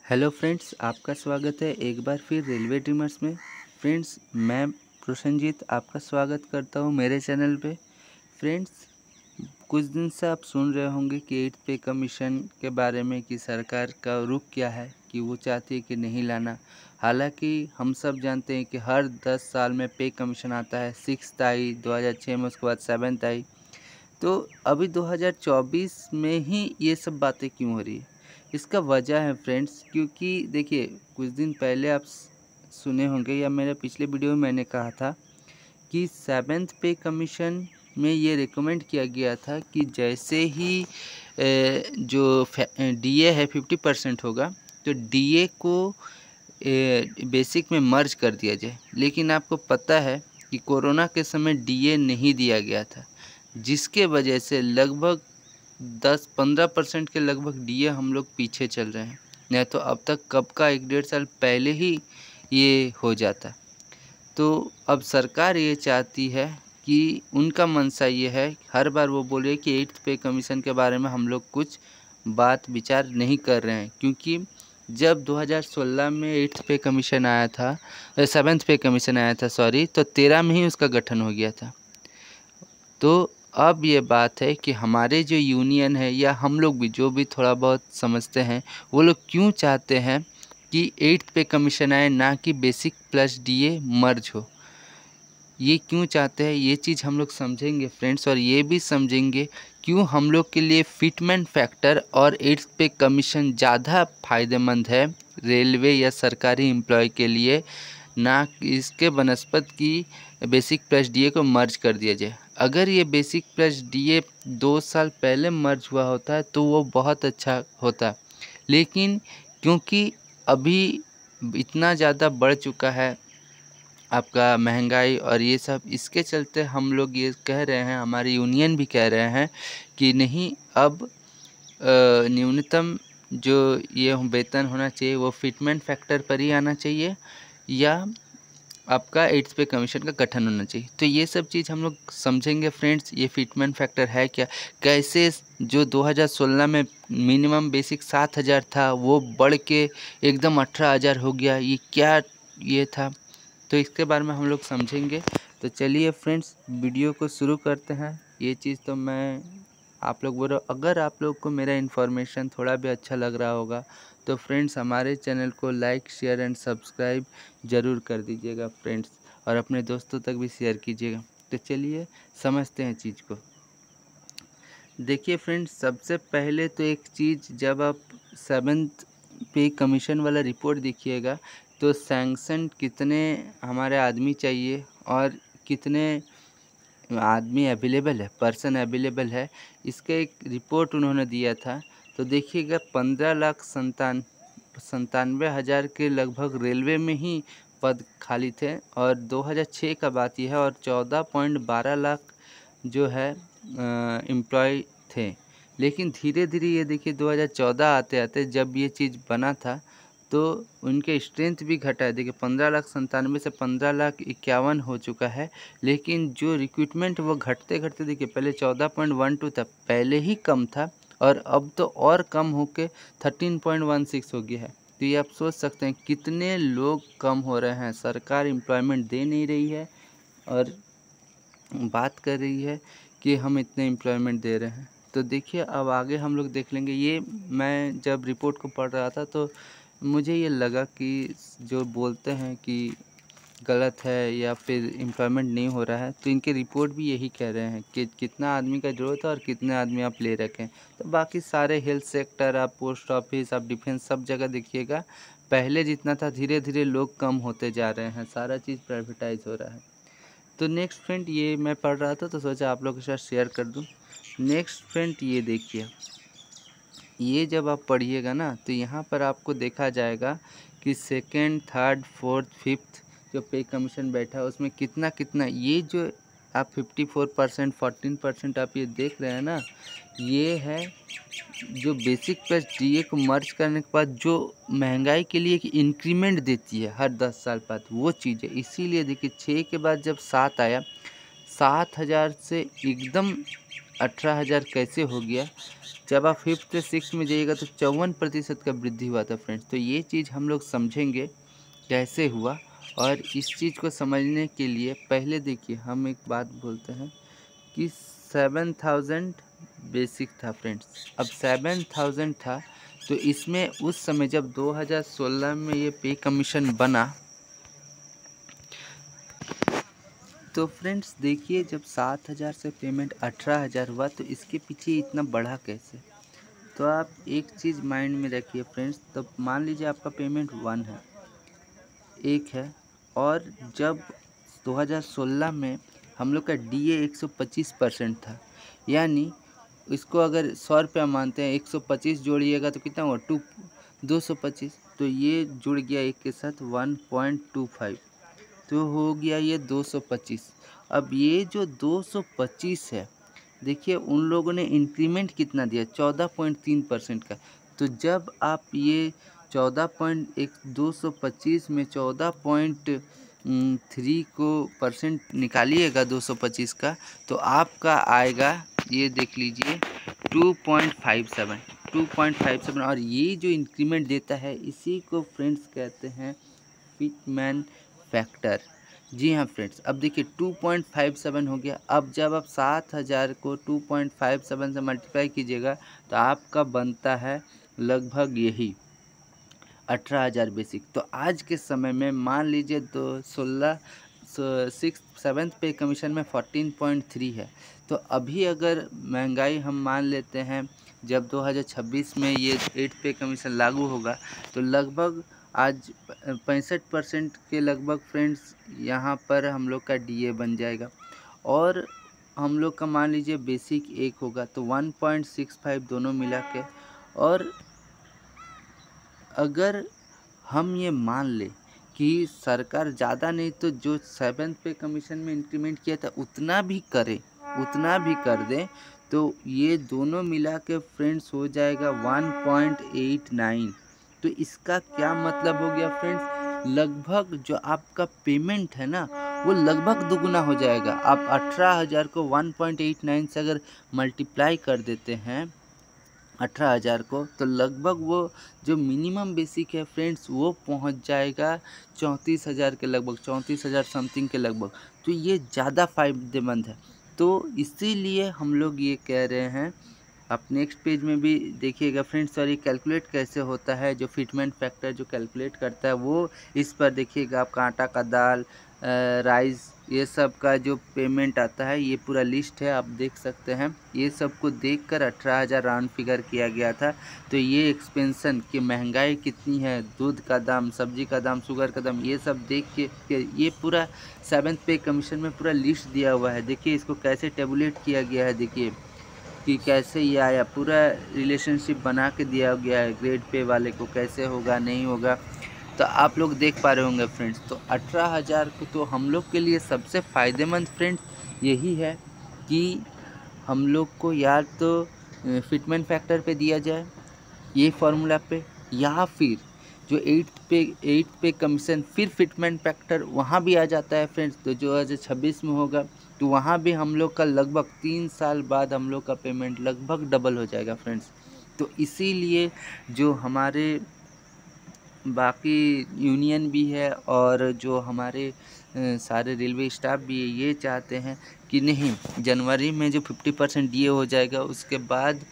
Hello friends, आपका स्वागत है एक बार फिर रेलवे ड्रीमर्स में। फ्रेंड्स, मैं प्रसन्नजीत आपका स्वागत करता हूं मेरे चैनल पे। फ्रेंड्स, कुछ दिन से आप सुन रहे होंगे कि 8th पे कमीशन के बारे में कि सरकार का रुख क्या है, कि वो चाहती है कि नहीं लाना। हालांकि हम सब जानते हैं कि हर 10 साल में पे कमीशन आता है। 6th आई 2006 में, उसके बाद 7th आई। तो अभी 2024 में ही ये सब बातें क्यों हो रही है? इसका वजह है फ्रेंड्स, क्योंकि देखिए, कुछ दिन पहले आप सुने होंगे या मेरे पिछले वीडियो में मैंने कहा था कि 7th पे कमीशन में ये रिकमेंड किया गया था कि जैसे ही जो डीए है 50% होगा, तो डीए को बेसिक में मर्ज कर दिया जाए। लेकिन आपको पता है कि कोरोना के समय डीए नहीं दिया गया था, जिसके वजह से लगभग 10-15% के लगभग डीए हम लोग पीछे चल रहे हैं। नहीं तो अब तक कब का 1-1.5 साल पहले ही ये हो जाता। तो अब सरकार ये चाहती है कि उनका मंशा ये है, हर बार वो बोल रही है कि 8th पे कमीशन के बारे में हम लोग कुछ बात विचार नहीं कर रहे हैं, क्योंकि जब 2016 में 8th पे कमीशन आया था, 7th पे कमीशन आया था सॉरी, तो 13 में ही उसका गठन हो गया था। तो अब ये बात है कि हमारे जो यूनियन है या हम लोग भी जो भी थोड़ा बहुत समझते हैं, वो लोग क्यों चाहते हैं कि 8th पे कमीशन आए, ना कि बेसिक प्लस डीए मर्ज हो। ये क्यों चाहते हैं, ये चीज़ हम लोग समझेंगे फ्रेंड्स। और ये भी समझेंगे क्यों हम लोग के लिए फिटमेंट फैक्टर और 8th पे कमीशन ज़्यादा फायदेमंद है रेलवे या सरकारी एम्प्लॉय के लिए, ना कि इसके बनस्पत की बेसिक प्लस डीए को मर्ज कर दिया जाए। अगर ये बेसिक प्लस डीए 2 साल पहले मर्ज हुआ होता है तो वो बहुत अच्छा होता, लेकिन क्योंकि अभी इतना ज़्यादा बढ़ चुका है आपका महंगाई और ये सब, इसके चलते हम लोग ये कह रहे हैं, हमारी यूनियन भी कह रहे हैं कि नहीं, अब न्यूनतम जो ये वेतन होना चाहिए वो फिटमेंट फैक्टर पर ही आना चाहिए, या आपका 8th पे कमीशन का गठन होना चाहिए। तो ये सब चीज़ हम लोग समझेंगे फ्रेंड्स। ये फिटमेंट फैक्टर है क्या, कैसे जो 2016 में मिनिमम बेसिक 7,000 था वो बढ़ के एकदम 18,000 हो गया, ये क्या ये था, तो इसके बारे में हम लोग समझेंगे। तो चलिए फ्रेंड्स, वीडियो को शुरू करते हैं। ये चीज़ तो मैं आप लोग बोलो, अगर आप लोग को मेरा इन्फॉर्मेशन थोड़ा भी अच्छा लग रहा होगा तो फ्रेंड्स हमारे चैनल को लाइक शेयर एंड सब्सक्राइब ज़रूर कर दीजिएगा फ्रेंड्स, और अपने दोस्तों तक भी शेयर कीजिएगा। तो चलिए समझते हैं चीज़ को। देखिए फ्रेंड्स, सबसे पहले तो एक चीज़, जब आप 7th पे कमीशन वाला रिपोर्ट देखिएगा तो सैंक्शन कितने हमारे आदमी चाहिए और कितने आदमी अवेलेबल है, पर्सन अवेलेबल है, इसका एक रिपोर्ट उन्होंने दिया था। तो देखिएगा 15,97,000 के लगभग रेलवे में ही पद खाली थे, और 2006 का बात यह है, और 14.12 लाख जो है एम्प्लॉय थे। लेकिन धीरे धीरे ये देखिए 2014 आते आते जब ये चीज़ बना था तो उनके स्ट्रेंथ भी घटा है। देखिए 15,97,000 से 15,51,000 हो चुका है, लेकिन जो रिक्रूटमेंट वो घटते घटते देखिए पहले 14.12 था, पहले ही कम था, और अब तो और कम होके 13.16 हो गया है। तो ये आप सोच सकते हैं कितने लोग कम हो रहे हैं। सरकार एम्प्लॉयमेंट दे नहीं रही है और बात कर रही है कि हम इतने एम्प्लॉयमेंट दे रहे हैं। तो देखिए अब आगे हम लोग देख लेंगे। ये मैं जब रिपोर्ट को पढ़ रहा था तो मुझे ये लगा कि जो बोलते हैं कि गलत है या फिर एम्प्लॉयमेंट नहीं हो रहा है, तो इनके रिपोर्ट भी यही कह रहे हैं कि कितना आदमी का ज़रूरत है और कितने आदमी आप ले रखें। तो बाकी सारे हेल्थ सेक्टर, आप पोस्ट ऑफिस, आप डिफेंस, सब जगह देखिएगा पहले जितना था धीरे धीरे लोग कम होते जा रहे हैं, सारा चीज़ प्राइवेटाइज हो रहा है। तो नेक्स्ट फ्रेंड, ये मैं पढ़ रहा था तो सोचा आप लोग के साथ शेयर कर दूं। नेक्स्ट फ्रेंड, ये देखिए, ये जब आप पढ़िएगा ना तो यहाँ पर आपको देखा जाएगा कि 2nd, 3rd, 4th, 5th जो पे कमीशन बैठा है उसमें कितना कितना, ये जो आप 54%, 14% आप ये देख रहे हैं ना, ये है जो बेसिक प्लस डीए को मर्ज करने के बाद जो महंगाई के लिए एक इंक्रीमेंट देती है हर 10 साल बाद, वो चीज़ है। इसीलिए देखिए 6 के बाद जब 7 आया, 7,000 से एकदम 18,000 कैसे हो गया, जब आप 5th से 6th में जाइएगा तो 54% का वृद्धि हुआ था फ्रेंड्स। तो ये चीज़ हम लोग समझेंगे कैसे हुआ, और इस चीज़ को समझने के लिए पहले देखिए हम एक बात बोलते हैं कि 7000 बेसिक था फ्रेंड्स। अब 7000 था तो इसमें उस समय जब 2016 में ये पे कमीशन बना तो फ्रेंड्स देखिए, जब 7000 से पेमेंट 18000 हुआ तो इसके पीछे इतना बढ़ा कैसे। तो आप एक चीज़ माइंड में रखिए फ्रेंड्स, तो मान लीजिए आपका पेमेंट 1 है, 1 है, और जब 2016 में हम लोग का DA 125% था, यानी इसको अगर 100 रुपया मानते हैं, 125 जोड़िएगा तो कितना हुआ 225, तो ये जुड़ गया एक के साथ 1.25, तो हो गया ये 225। अब ये जो 225 है, देखिए उन लोगों ने इंक्रीमेंट कितना दिया 14.3% का। तो जब आप ये 225 में 14.3 को परसेंट निकालिएगा 225 का, तो आपका आएगा, ये देख लीजिए 2.57। और ये जो इंक्रीमेंट देता है इसी को फ्रेंड्स कहते हैं फिटमैन फैक्टर। जी हाँ फ्रेंड्स, अब देखिए 2.57 हो गया। अब जब आप 7000 को 2.57 से मल्टीप्लाई कीजिएगा तो आपका बनता है लगभग यही 18000 बेसिक। तो आज के समय में मान लीजिए 7th पे कमीशन में 14.3 है। तो अभी अगर महंगाई हम मान लेते हैं, जब 2026 में ये 8th पे कमीशन लागू होगा तो लगभग आज 65% के लगभग फ्रेंड्स यहाँ पर हम लोग का DA बन जाएगा। और हम लोग का मान लीजिए बेसिक 1 होगा तो 1.65 दोनों मिला के। और अगर हम ये मान लें कि सरकार ज़्यादा नहीं तो जो 7th पे कमीशन में इंक्रीमेंट किया था उतना भी कर दें, तो ये दोनों मिला के फ्रेंड्स हो जाएगा 1.89। तो इसका क्या मतलब हो गया फ्रेंड्स, लगभग जो आपका पेमेंट है ना वो लगभग दुगुना हो जाएगा। आप 18000 को 1.89 से अगर मल्टीप्लाई कर देते हैं 18000 को, तो लगभग वो जो मिनिमम बेसिक है फ्रेंड्स वो पहुंच जाएगा 34000 के लगभग, 34000 समथिंग के लगभग। तो ये ज़्यादा फ़ायदेमंद है। तो इसीलिए हम लोग ये कह रहे हैं, आप नेक्स्ट पेज में भी देखिएगा फ्रेंड्स। और ये कैलकुलेट कैसे होता है, जो फिटमेंट फैक्टर जो कैलकुलेट करता है वो इस पर देखिएगा। आपका आटा का दाल, राइस, ये सब का जो पेमेंट आता है ये पूरा लिस्ट है, आप देख सकते हैं। ये सब को देखकर 18000 राउंड फिगर किया गया था। तो ये एक्सपेंशन कि महंगाई कितनी है, दूध का दाम, सब्जी का दाम, शुगर का दाम, ये सब देख के ये पूरा 7th पे कमीशन में पूरा लिस्ट दिया हुआ है। देखिए इसको कैसे टेबुलेट किया गया है, देखिए कि कैसे ये आया, पूरा रिलेशनशिप बना के दिया गया है, ग्रेड पे वाले को कैसे होगा नहीं होगा। तो आप लोग देख पा रहे होंगे फ्रेंड्स। तो 18000 को तो हम लोग के लिए सबसे फ़ायदेमंद फ्रेंड्स यही है कि हम लोग को या तो फिटमेंट फैक्टर पे दिया जाए ये फार्मूला पे, या फिर जो 8th पे कमीशन फिर फिटमेंट फैक्टर वहाँ भी आ जाता है फ्रेंड्स। तो जो 2026 में होगा तो वहाँ भी हम लोग का लगभग 3 साल बाद हम लोग का पेमेंट लगभग डबल हो जाएगा फ्रेंड्स। तो इसीलिए जो हमारे बाकी यूनियन भी है और जो हमारे सारे रेलवे स्टाफ भी है, ये चाहते हैं कि नहीं, जनवरी में जो 50% DA हो जाएगा उसके बाद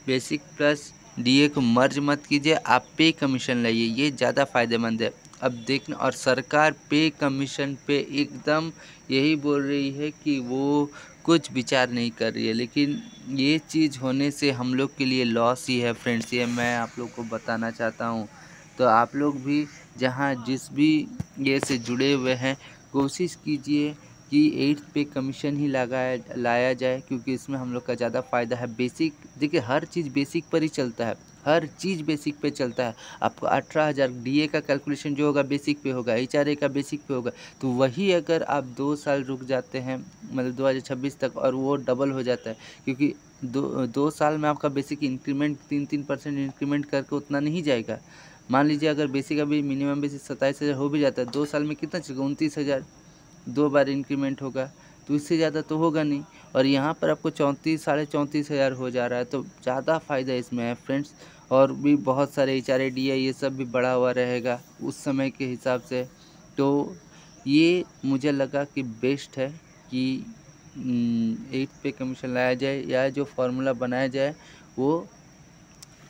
बेसिक प्लस DA को मर्ज मत कीजिए, आप पे कमीशन लाइए, ये ज़्यादा फ़ायदेमंद है। अब देखना, और सरकार पे कमीशन पे एकदम यही बोल रही है कि वो कुछ विचार नहीं कर रही है, लेकिन ये चीज़ होने से हम लोग के लिए लॉस ही है फ्रेंड्स, ये मैं आप लोग को बताना चाहता हूँ। तो आप लोग भी जहाँ जिस भी ये से जुड़े हुए हैं, कोशिश कीजिए कि 8th पे कमीशन ही लाया जाए, क्योंकि इसमें हम लोग का ज़्यादा फ़ायदा है। बेसिक देखिए, हर चीज़ बेसिक पर ही चलता है, हर चीज़ बेसिक पे चलता है। आपको 18000 DA का कैलकुलेशन जो होगा बेसिक पे होगा, HRA का बेसिक पे होगा। तो वही अगर आप 2 साल रुक जाते हैं, मतलब 2026 तक, और वो डबल हो जाता है, क्योंकि 2 साल में आपका बेसिक इंक्रीमेंट 3% इंक्रीमेंट करके उतना नहीं जाएगा। मान लीजिए अगर बेसिक अभी मिनिमम बेसिक 27000 हो भी जाता है, 2 साल में कितना चलेगा, 29000, 2 बार इंक्रीमेंट होगा, तो इससे ज़्यादा तो होगा नहीं। और यहाँ पर आपको 34 साढ़े 34,000 हो जा रहा है, तो ज़्यादा फ़ायदा इसमें है फ्रेंड्स। और भी बहुत सारे HRAD है, ये सब भी बढ़ा हुआ रहेगा उस समय के हिसाब से। तो ये मुझे लगा कि बेस्ट है कि 8 पे कमीशन लाया जाए या जो फार्मूला बनाया जाए वो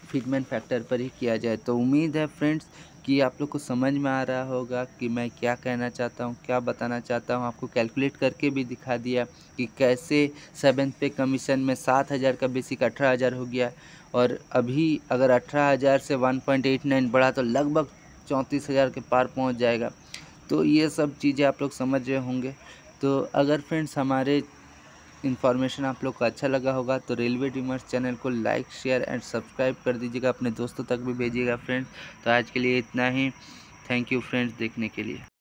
फिटमेंट फैक्टर पर ही किया जाए। तो उम्मीद है फ्रेंड्स कि आप लोग को समझ में आ रहा होगा कि मैं क्या कहना चाहता हूँ, क्या बताना चाहता हूँ। आपको कैलकुलेट करके भी दिखा दिया कि कैसे 7th पे कमीशन में 7,000 का बेसिक 18,000 हो गया, और अभी अगर 18,000 से 1.89 बढ़ा तो लगभग 34,000 के पार पहुँच जाएगा। तो ये सब चीज़ें आप लोग समझ रहे होंगे। तो अगर फ्रेंड्स हमारे इन्फॉर्मेशन आप लोग को अच्छा लगा होगा तो रेलवे ड्रीमर्स चैनल को लाइक शेयर एंड सब्सक्राइब कर दीजिएगा, अपने दोस्तों तक भी भेजिएगा फ्रेंड्स। तो आज के लिए इतना ही। थैंक यू फ्रेंड्स देखने के लिए।